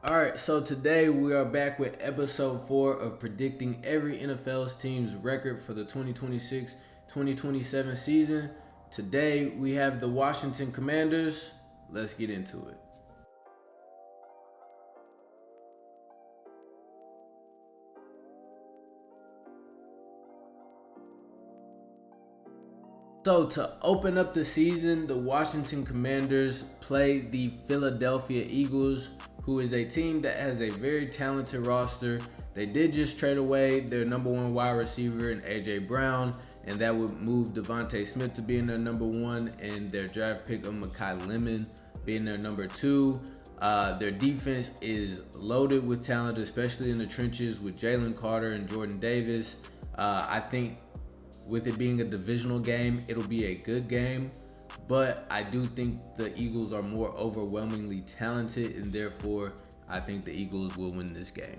Alright, so today we are back with episode 4 of predicting every NFL's team's record for the 2026-2027 season. Today we have the Washington Commanders. Let's get into it. So to open up the season, the Washington Commanders play the Philadelphia Eagles, who is a team that has a very talented roster. They did just trade away their number one wide receiver in A.J. Brown, and that would move Devontae Smith to being their number one, and their draft pick of Mekhi Lemon being their number two. Their defense is loaded with talent, especially in the trenches with Jalen Carter and Jordan Davis. I think with it being a divisional game, it'll be a good game. But I do think the Eagles are more overwhelmingly talented, and therefore I think the Eagles will win this game.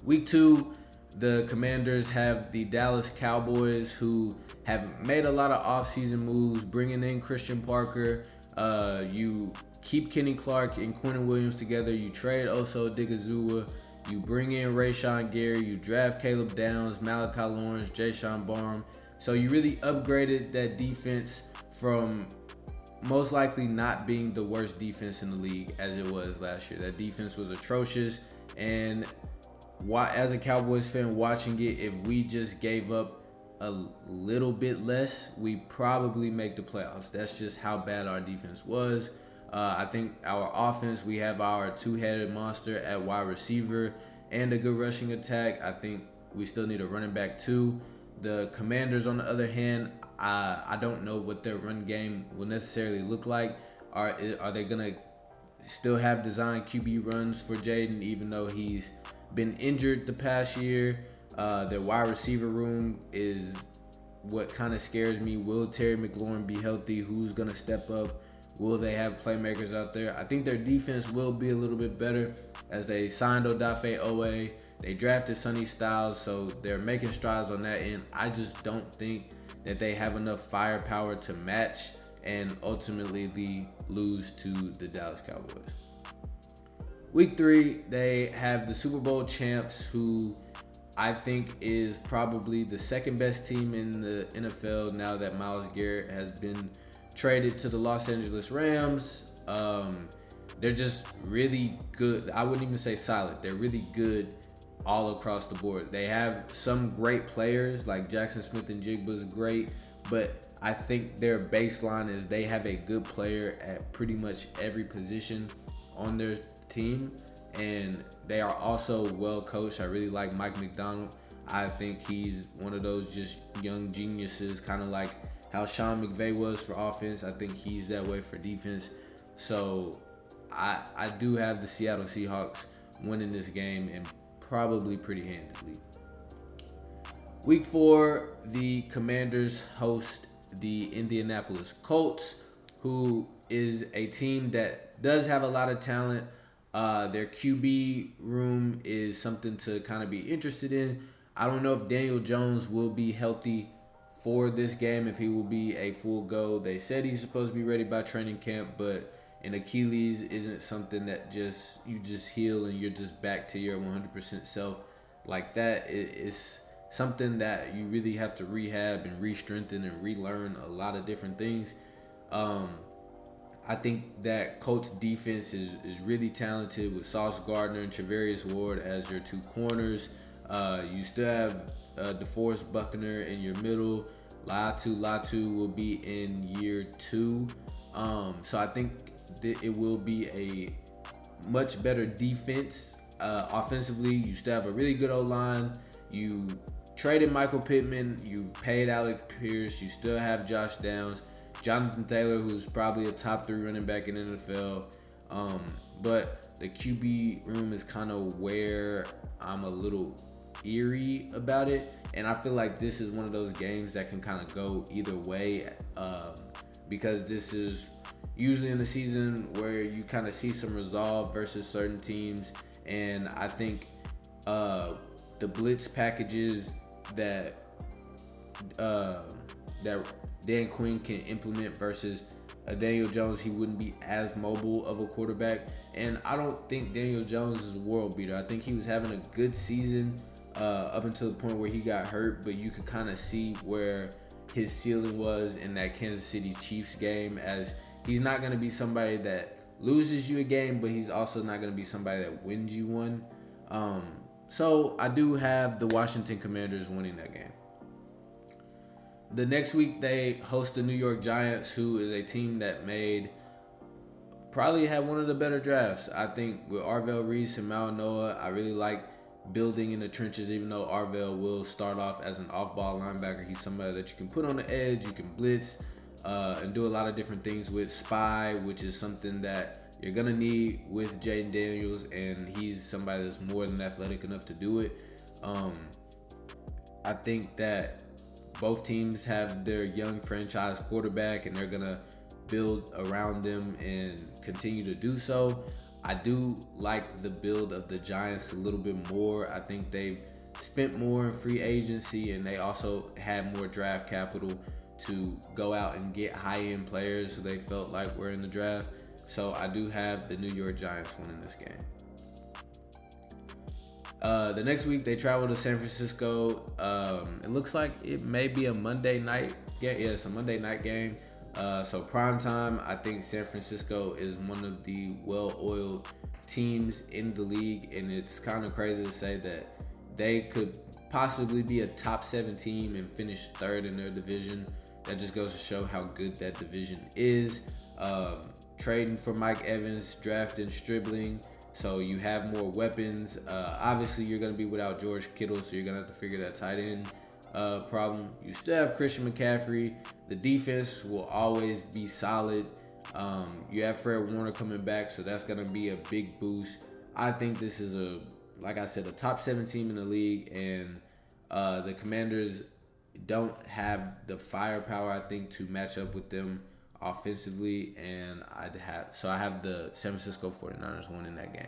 Week 2, the Commanders have the Dallas Cowboys, who have made a lot of offseason moves, bringing in Christian Parker. You keep Kenny Clark and Quentin Williams together. You trade Oso Odigizua. You bring in Rashawn Gary. You draft Caleb Downs, Malachi Lawrence, Jayshon Barham. So you really upgraded that defense from most likely not being the worst defense in the league as it was last year. That defense was atrocious, and as a Cowboys fan watching it, if we just gave up a little bit less, we probably make the playoffs. That's just how bad our defense was. I think our offense, we have our two-headed monster at wide receiver and a good rushing attack. I think we still need a running back too. The Commanders, on the other hand, I don't know what their run game will necessarily look like. Are they going to still have design QB runs for Jaden, even though he's been injured the past year? Their wide receiver room is what kind of scares me. Will Terry McLaurin be healthy? Who's going to step up? Will they have playmakers out there? I think their defense will be a little bit better as they signed Odafe Owe. They drafted Sonny Styles, so they're making strides on that end. I just don't think that they have enough firepower to match and ultimately lose to the Dallas Cowboys. Week 3, they have the Super Bowl champs, who I think is probably the second best team in the NFL now that Myles Garrett has been traded to the Los Angeles Rams. They're just really good. I wouldn't even say solid. They're really good all across the board. They have some great players, like Jackson Smith-Njigba is great, but I think their baseline is they have a good player at pretty much every position on their team, and they are also well coached. I really like Mike McDonald. I think he's one of those just young geniuses, kind of like how Sean McVay was for offense. I think he's that way for defense. So I do have the Seattle Seahawks winning this game, and probably pretty handedly. Week 4, the Commanders host the Indianapolis Colts, who is a team that does have a lot of talent. Their QB room is something to kind of be interested in. I don't know if Daniel Jones will be healthy for this game, if he will be a full go. They said he's supposed to be ready by training camp, but an Achilles isn't something that you just heal and you're just back to your 100% self like that. It's something that you really have to rehab and re-strengthen and relearn a lot of different things. I think that Colts defense is really talented with Sauce Gardner and Charvarius Ward as your two corners. You still have DeForest Buckner in your middle. Latu will be in year 2. So I think it will be a much better defense. Offensively, you still have a really good O-line. You traded Michael Pittman. You paid Alec Pierce. You still have Josh Downs. Jonathan Taylor, who's probably a top 3 running back in the NFL. But the QB room is kind of where I'm a little eerie about it. And I feel like this is one of those games that can kind of go either way, because this is usually in the season where you kind of see some resolve versus certain teams. And I think the blitz packages that Dan Quinn can implement versus Daniel Jones, he wouldn't be as mobile of a quarterback. And I don't think Daniel Jones is a world beater. I think he was having a good season up until the point where he got hurt, but you could kind of see where his ceiling was in that Kansas City Chiefs game, as he's not going to be somebody that loses you a game, but he's also not going to be somebody that wins you one. So I do have the Washington Commanders winning that game. The next week, they host the New York Giants, who is a team that probably had one of the better drafts. I think with Arvell Reese and Mal Noah, I really like building in the trenches, even though Arvell will start off as an off-ball linebacker. He's somebody that you can put on the edge, you can blitz, and do a lot of different things with spy, which is something that you're going to need with Jayden Daniels, and he's somebody that's more than athletic enough to do it. I think that both teams have their young franchise quarterback, and they're going to build around them and continue to do so. I do like the build of the Giants a little bit more. I think they've spent more in free agency, and they also had more draft capital to go out and get high-end players who they felt like were in the draft. So I do have the New York Giants winning this game. The next week, they travel to San Francisco. It looks like it may be a Monday night. Yeah, it's a Monday night game. So prime time, I think San Francisco is one of the well-oiled teams in the league, and it's kind of crazy to say that they could possibly be a top 7 team and finish 3rd in their division. That just goes to show how good that division is. Trading for Mike Evans, drafting Stribling, so you have more weapons. Obviously, you're going to be without George Kittle, so you're going to have to figure that tight end problem. You still have Christian McCaffrey. The defense will always be solid. You have Fred Warner coming back, so that's going to be a big boost. I think this is like I said, a top 7 team in the league, and the Commanders don't have the firepower, I think, to match up with them offensively, and I have the San Francisco 49ers winning that game.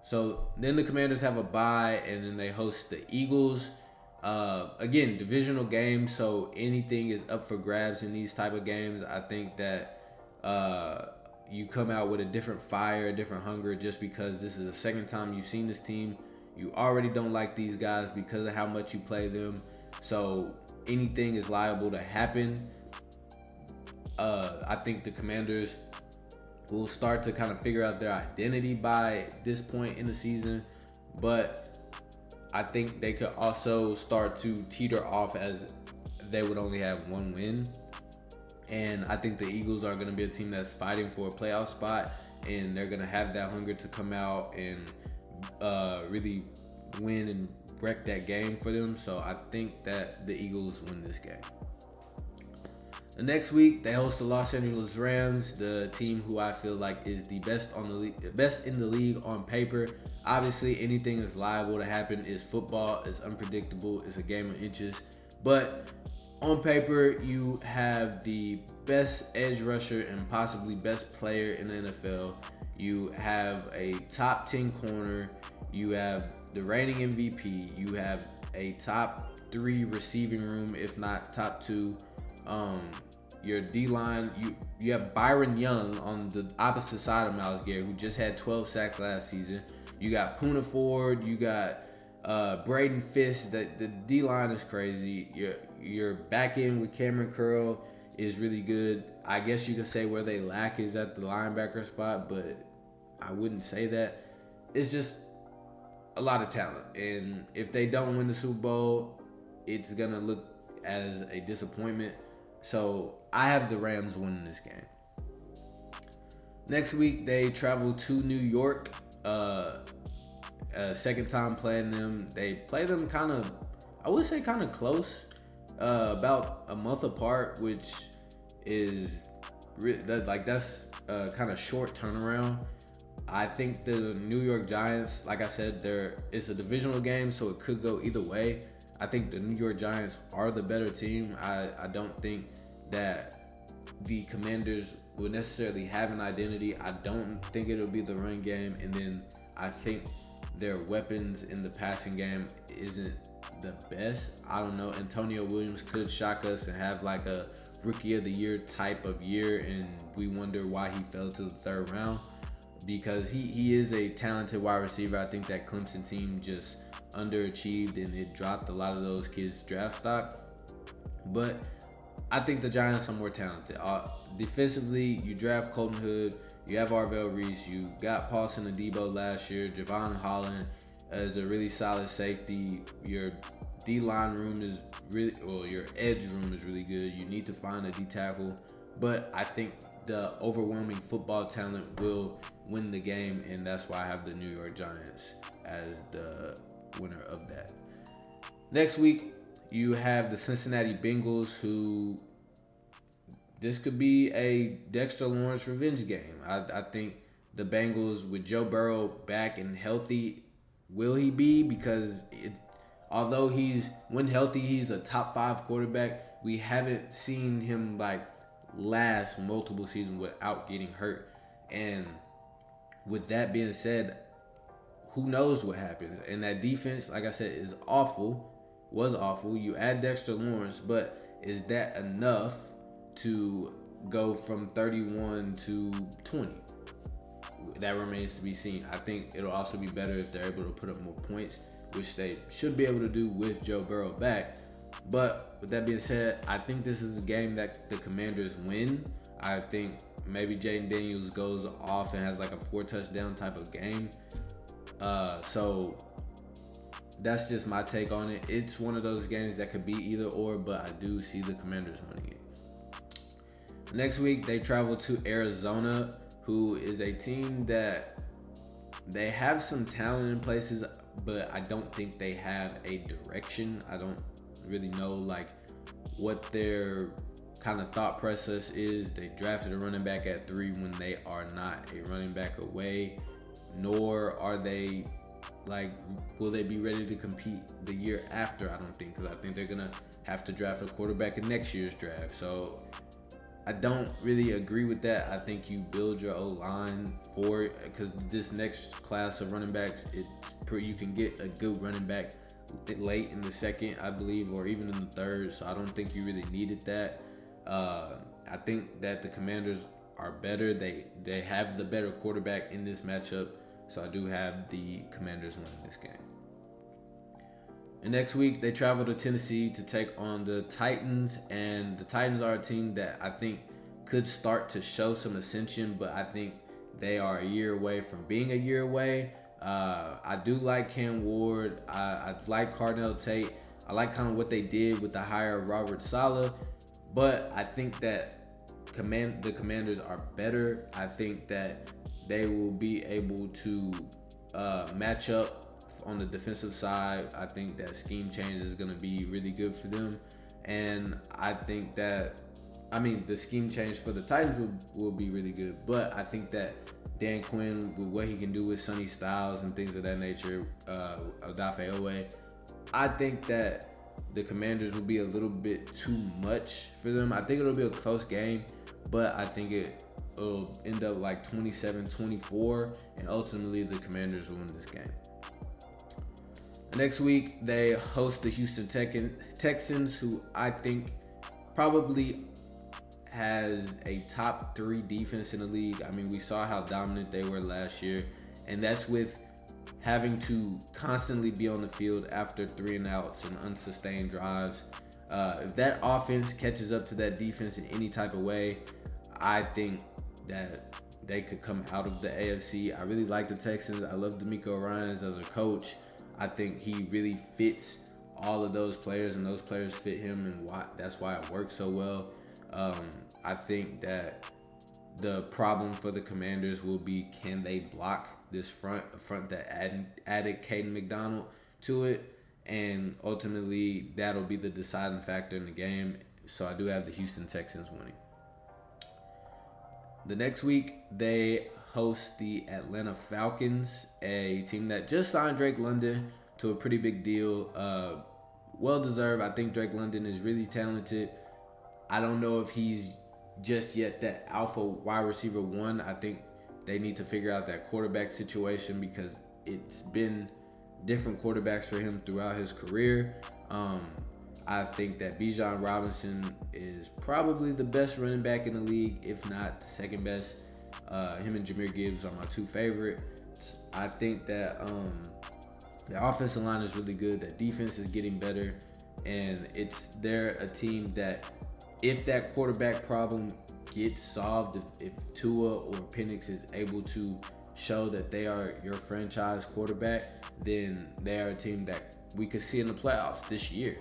So then the Commanders have a bye, and then they host the Eagles. Again, divisional game, so anything is up for grabs in these type of games. I think that you come out with a different fire, a different hunger, just because this is the second time you've seen this team. You already don't like these guys because of how much you play them, so anything is liable to happen. I think the Commanders will start to kind of figure out their identity by this point in the season, but I think they could also start to teeter off as they would only have 1 win. And I think the Eagles are going to be a team that's fighting for a playoff spot, and they're going to have that hunger to come out and really win and wreck that game for them. So I think that the Eagles win this game. The next week, they host the Los Angeles Rams, the team who I feel like is the best in the league on paper. Obviously, anything is liable to happen. It's football. It's unpredictable. It's a game of inches. But on paper, you have the best edge rusher and possibly best player in the NFL. You have a top 10 corner. You have the reigning MVP. You have a top 3 receiving room, if not top 2. Your D-line, you have Byron Young on the opposite side of Myles Garrett, who just had 12 sacks last season. You got Poona Ford, you got Braden Fisk. The D-line is crazy. Your back end with Cameron Curl is really good. I guess you could say where they lack is at the linebacker spot, but I wouldn't say that. It's just a lot of talent. And if they don't win the Super Bowl, it's going to look as a disappointment. So I have the Rams winning this game. Next week, they travel to New York. Second time playing them. They play them kind of, I would say kind of close, about a month apart, which is that's kind of short turnaround. I think the New York Giants, like I said, it's a divisional game, so it could go either way. I think the New York Giants are the better team. I don't think that the Commanders will necessarily have an identity. I don't think it'll be the run game, and then I think their weapons in the passing game isn't the best. I don't know. Antonio Williams could shock us and have like a rookie of the year type of year, and we wonder why he fell to the third round, because he is a talented wide receiver. I think that Clemson team just underachieved and it dropped a lot of those kids' draft stock. But I think the Giants are more talented. Defensively, you draft Colton Hood, you have Arvell Reese, you got Paulson Adebo last year, Javon Holland is a really solid safety. Your D-line room is really, well, your edge room is really good. You need to find a D-tackle, but I think the overwhelming football talent will win the game, and that's why I have the New York Giants as the winner of that. Next week, you have the Cincinnati Bengals, who this could be a Dexter Lawrence revenge game. I think the Bengals, with Joe Burrow back and healthy, will he be? Because although when healthy, he's a top 5 quarterback, we haven't seen him like last multiple seasons without getting hurt. And with that being said, who knows what happens? And that defense, like I said, was awful. You add Dexter Lawrence, but is that enough to go from 31 to 20? That remains to be seen. I think it'll also be better if they're able to put up more points, which they should be able to do with Joe Burrow back. But with that being said, I think this is a game that the Commanders win. I think maybe Jaden Daniels goes off and has like a 4-touchdown type of game. So that's just my take on it. It's one of those games that could be either or, but I do see the Commanders winning it. Next week, they travel to Arizona, who is a team that they have some talent in places, but I don't think they have a direction. I don't really know like what their kind of thought process is. They drafted a running back at 3 when they are not a running back away, nor are they like, will they be ready to compete the year after? I don't think, because I think they're going to have to draft a quarterback in next year's draft. So I don't really agree with that. I think you build your O-line for it, because this next class of running backs, you can get a good running back late in the second, I believe, or even in the third. So I don't think you really needed that. I think that the Commanders are better. They have the better quarterback in this matchup. So I do have the Commanders winning this game. And next week, they travel to Tennessee to take on the Titans. And the Titans are a team that I think could start to show some ascension, but I think they are a year away from being a year away. I do like Cam Ward. I like Carnell Tate. I like kind of what they did with the hire of Robert Saleh. But I think that the Commanders are better. I think that they will be able to match up on the defensive side. I think that scheme change is going to be really good for them. And I think that, the scheme change for the Titans will be really good. But I think that Dan Quinn, with what he can do with Sonny Styles and things of that nature, Odafe Owe, I think that the Commanders will be a little bit too much for them. I think it'll be a close game, but I think it'll end up like 27-24, and ultimately the Commanders will win this game. Next week, they host the Houston Texans, who I think probably has a top 3 defense in the league. We saw how dominant they were last year, and that's with having to constantly be on the field after 3 and outs and unsustained drives. If that offense catches up to that defense in any type of way, I think that they could come out of the AFC. I really like the Texans. I love DeMeco Ryans as a coach. I think he really fits all of those players, and those players fit him, and that's why it works so well. I think that the problem for the Commanders will be, can they block this front that added Caden McDonald to it, and ultimately that'll be the deciding factor in the game. So I do have the Houston Texans winning. The next week, they host the Atlanta Falcons, a team that just signed Drake London to a pretty big deal. Well deserved. I think Drake London is really talented. I don't know if he's just yet that alpha wide receiver 1. I think they need to figure out that quarterback situation, because it's been different quarterbacks for him throughout his career. I think that Bijan Robinson is probably the best running back in the league, if not the second best. Him and Jahmyr Gibbs are my two favorites. I think that the offensive line is really good. The defense is getting better, and they're a team that, if that quarterback problem gets solved, if Tua or Penix is able to show that they are your franchise quarterback, then they are a team that we could see in the playoffs this year.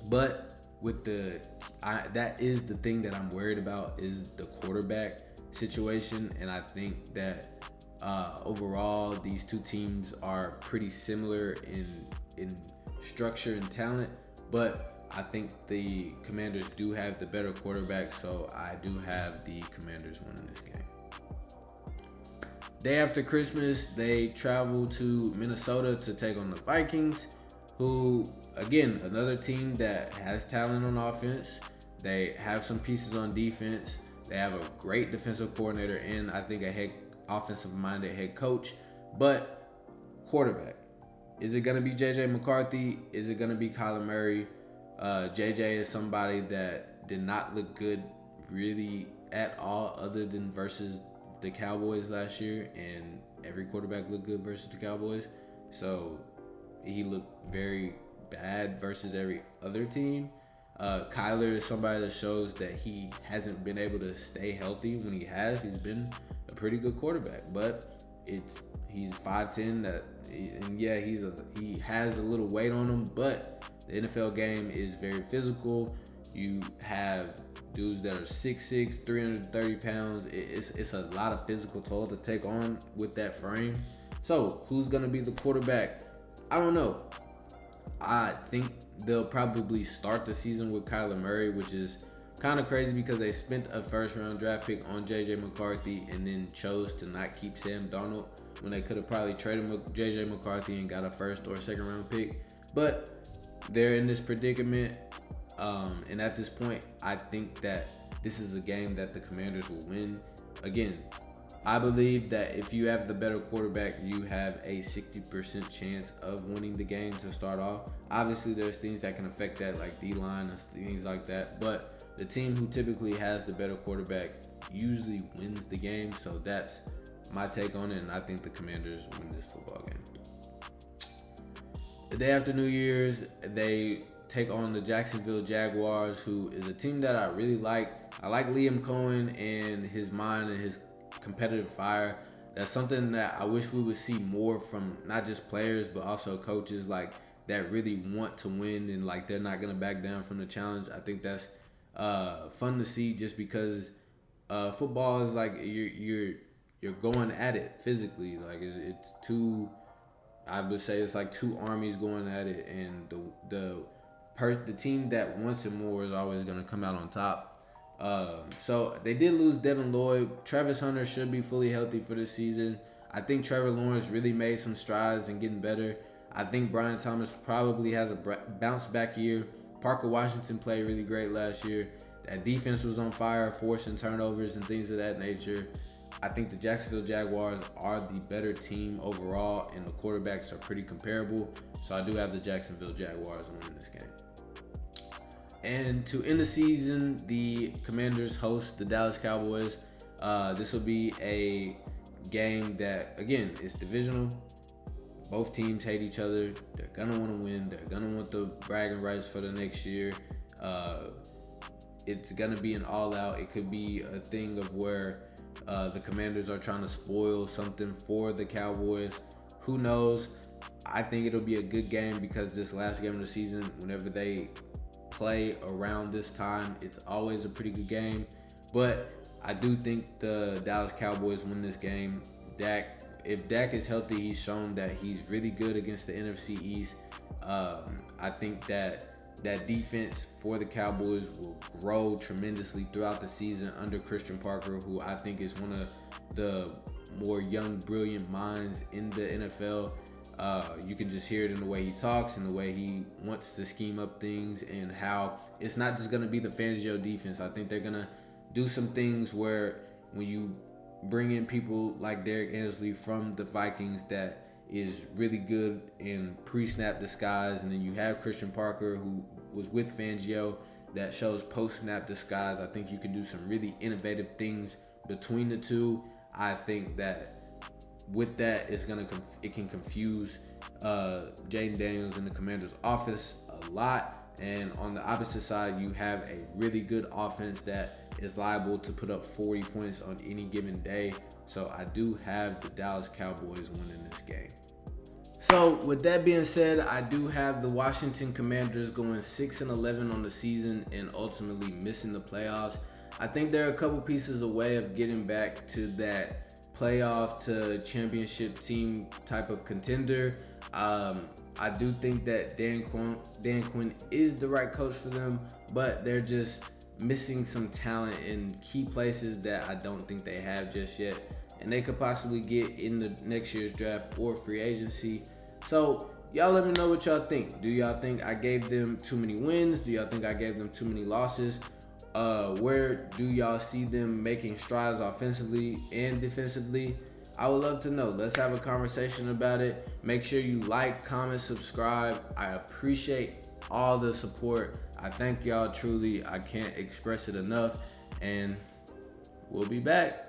But with that is the thing that I'm worried about, is the quarterback situation, and I think that overall these two teams are pretty similar in structure and talent, but I think the Commanders do have the better quarterback, so I do have the Commanders winning this game. Day after Christmas, they travel to Minnesota to take on the Vikings, who, again, another team that has talent on offense. They have some pieces on defense. They have a great defensive coordinator and I think a offensive-minded head coach. But quarterback, is it going to be J.J. McCarthy? Is it going to be Kyler Murray? J.J. is somebody that did not look good really at all, other than versus the Cowboys last year, and every quarterback looked good versus the Cowboys. So he looked very bad versus every other team. Kyler is somebody that shows that he hasn't been able to stay healthy. When he has, he's been a pretty good quarterback. But he's 5'10", and yeah, he has a little weight on him. But the NFL game is very physical. You have dudes that are 6'6", 330 pounds. It's a lot of physical toll to take on with that frame. So who's gonna be the quarterback? I don't know. I think they'll probably start the season with Kyler Murray, which is kind of crazy because they spent a first-round draft pick on J.J. McCarthy and then chose to not keep Sam Darnold when they could have probably traded J.J. McCarthy and got a first or second-round pick. But they're in this predicament, and at this point, I think that this is a game that the Commanders will win. Again, I believe that if you have the better quarterback, you have a 60% chance of winning the game to start off. Obviously, there's things that can affect that, like D-line and things like that. But the team who typically has the better quarterback usually wins the game. So that's my take on it, and I think the Commanders win this football game. The day after New Year's, they take on the Jacksonville Jaguars, who is a team that I really like. I like Liam Cohen and his mind and his competitive fire. That's something that I wish we would see more from not just players but also coaches, like, that really want to win and like they're not gonna back down from the challenge. I think that's fun to see, just because football is like you're going at it physically. Like it's two, I would say it's like two armies going at it, and the team that wants it more is always gonna come out on top. So they did lose Devin Lloyd. Travis Hunter should be fully healthy for this season. I think Trevor Lawrence really made some strides and getting better. I think Brian Thomas probably has a bounce back year. Parker Washington played really great last year. That defense was on fire, forcing turnovers and things of that nature. I think the Jacksonville Jaguars are the better team overall, and the quarterbacks are pretty comparable. So I do have the Jacksonville Jaguars winning this game. And to end the season, the Commanders host the Dallas Cowboys. This will be a game that, again, is divisional. Both teams hate each other. They're going to want to win. They're going to want the bragging rights for the next year. It's going to be an all-out. It could be a thing of where the Commanders are trying to spoil something for the Cowboys. Who knows? I think it'll be a good game because this last game of the season, whenever they play around this time, it's always a pretty good game. But I do think the Dallas Cowboys win this game. If Dak is healthy, he's shown that he's really good against the NFC East. I think that defense for the Cowboys will grow tremendously throughout the season under Christian Parker, who I think is one of the more young, brilliant minds in the NFL. You can just hear it in the way he talks and the way he wants to scheme up things, and how it's not just going to be the Fangio defense. I think they're going to do some things where when you bring in people like Derek Ansley from the Vikings, that is really good in pre-snap disguise, and then you have Christian Parker, who was with Fangio, that shows post-snap disguise. I think you can do some really innovative things between the two. I think that with that, it can confuse Jaden Daniels and the Commanders' offense a lot. And on the opposite side, you have a really good offense that is liable to put up 40 points on any given day. So I do have the Dallas Cowboys winning this game. So with that being said, I do have the Washington Commanders going 6-11 on the season and ultimately missing the playoffs. I think they're a couple pieces away of getting back to that playoff to championship team type of contender. I do think that Dan Quinn is the right coach for them, but they're just missing some talent in key places that I don't think they have just yet, and they could possibly get in the next year's draft or free agency. So y'all let me know what y'all think. Do y'all think I gave them too many wins? Do y'all think I gave them too many losses? Where do y'all see them making strides offensively and defensively? I would love to know. Let's have a conversation about it. Make sure you like, comment, subscribe. I appreciate all the support. I thank y'all truly. I can't express it enough. And we'll be back.